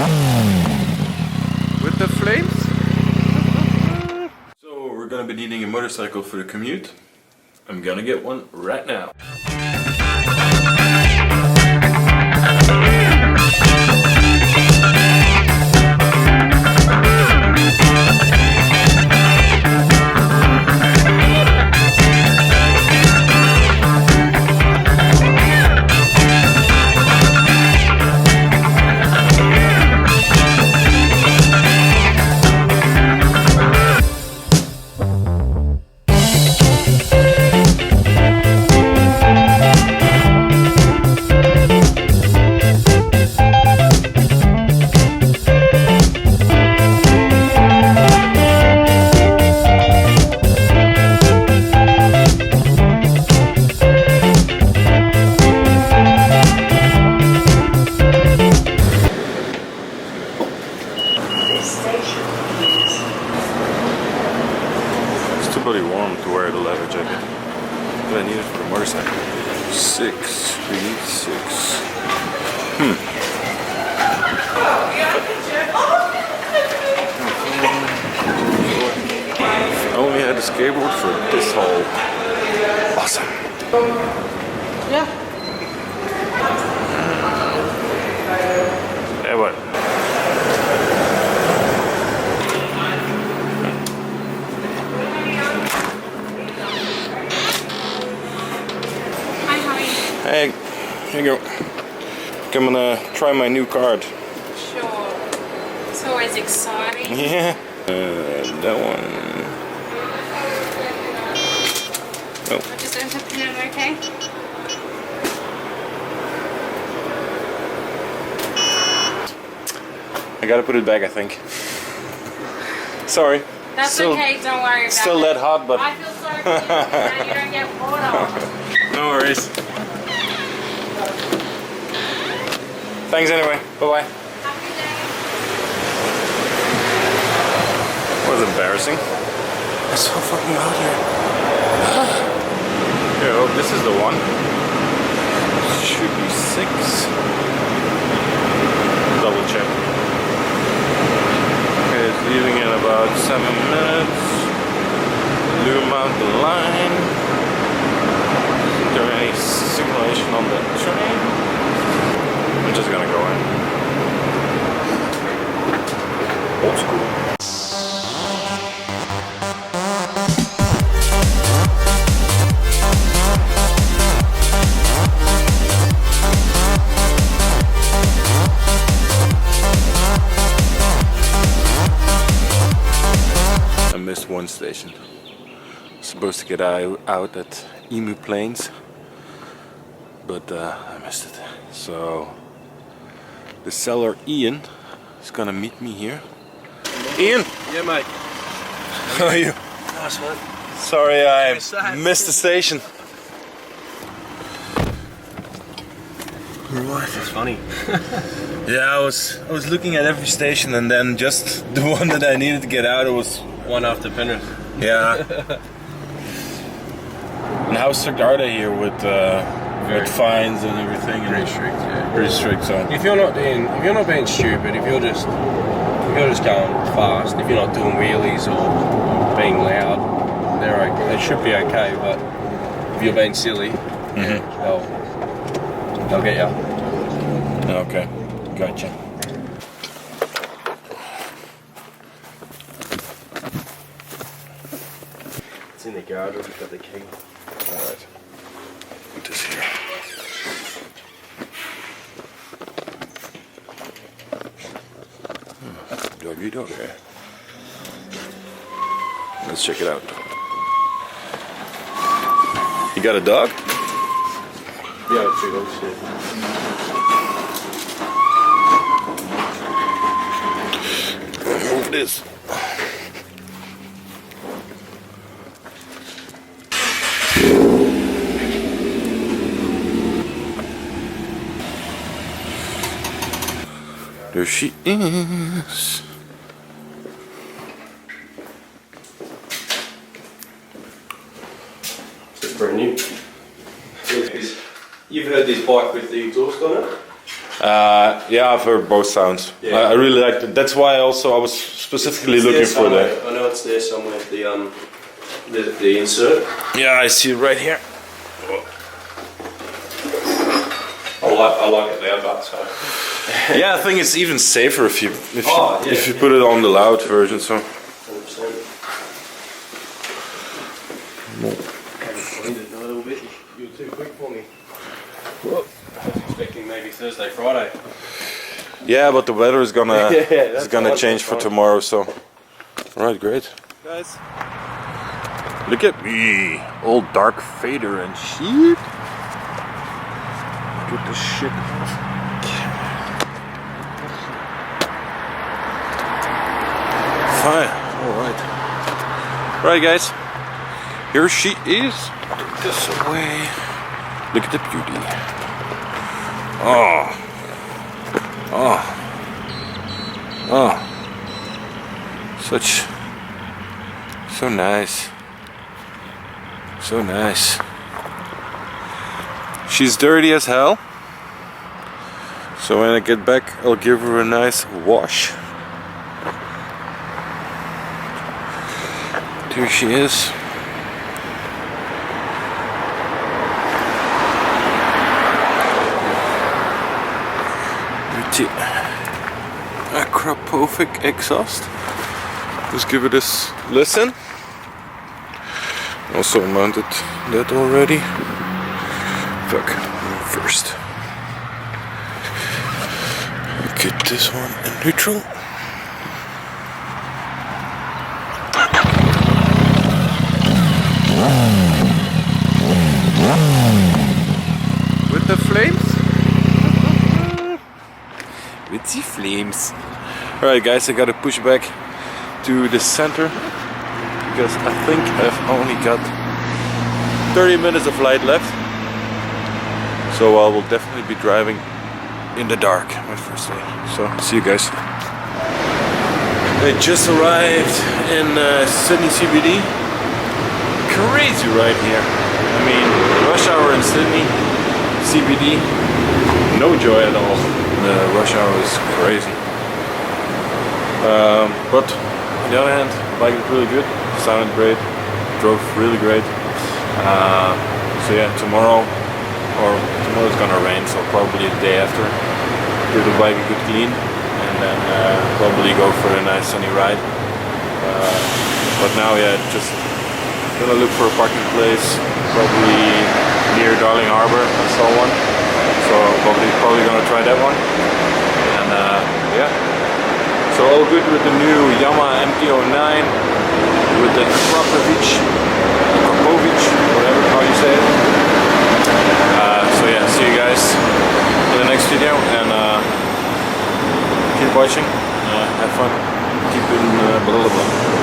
With the flames. So we're gonna be needing a motorcycle for the commute. I'm gonna get one right now. It's too bloody warm to wear the leather jacket. But I need it for the motorcycle. 6, we need 6. If I only had a skateboard for this hole. Awesome. Yeah. Yeah, what? Hey, here you go. I'm gonna try my new card. Sure. It's always exciting. Yeah. That one. Oh. I'll just open it, okay? I gotta put it back, I think. Sorry. That's okay, don't worry about it. Still that hot, but... I feel sorry for you, now you don't get water. No worries. Thanks anyway. Bye-bye. Happy day. That was embarrassing. It's so fucking hot here. Here, oh, this is the one. Should be 6. Double check. Okay, it's leaving in about 7 minutes. Loom out the line. Isn't there any signalation on the train? I'm just gonna go in. Old school. I missed one station. Supposed to get out at Emu Plains, but I missed it. So the seller Ian is gonna meet me here. Ian! Yeah, mate. How are you? Nice, mate. Sorry, I missed the station. Right. That's funny. Yeah, I was looking at every station, and then just the one that I needed to get out, it was One after Penrith. yeah. And how strict are they here with fines and everything? Pretty strict, yeah. Pretty strict, so. If you're not being stupid, if you're just going fast, if you're not doing wheelies or being loud, they should be okay. But if you're being silly, they'll get you. Okay, gotcha. It's in the garage. I've got the key. All right. Put this here. Doggy doggy. Let's check it out. You got a dog? Yeah, it's 2 dogs, yeah. Move this. There she is. It's brand new. You've heard this bike with the exhaust on it? Yeah, I've heard both sounds. Yeah. I really liked it. That's why I was specifically It's looking there for that. somewhere. I know it's there somewhere. The insert. Yeah, I see it right here. I like it loud, but so. Yeah, I think it's even safer if you Yeah. put it on the loud version. So 100%. Cleaned it a little bit. You were too quick for me. I was expecting maybe Thursday, Friday. yeah, but the weather is gonna Yeah, is gonna that's change for fine. tomorrow. So all right, great, guys. Look at me, old dark fader and shit. Get the shit off. Fine, alright. Right guys, here she is. Take this away. Look at the beauty. Oh. Oh. Oh. So nice. So nice. She's dirty as hell. So when I get back, I'll give her a nice wash. There she is. With the akrapovic exhaust. Let's give it a listen. Also mounted that already. Fuck, first. Get this one in neutral. With the flames? With the flames. Alright guys, I gotta push back to the center because I think I've only got 30 minutes of light left. So I will definitely be driving in the dark my first day. So see you guys. I just arrived in Sydney CBD. Crazy right here. I mean, rush hour in Sydney CBD, no joy at all. The rush hour is crazy. But on the other hand, the bike is really good. Sounded great. Drove really great. So yeah, tomorrow's gonna rain, so probably the day after, give the bike a good clean, and then probably go for a nice sunny ride. But now, yeah, just gonna look for a parking place, probably near Darling Harbour. I saw one, so probably gonna try that one. And yeah, so all good with the new Yamaha MT-09 with the akrapovic, whatever how you say it. So yeah, see you guys in the next video, and keep watching, have fun, keep in blah blah blah.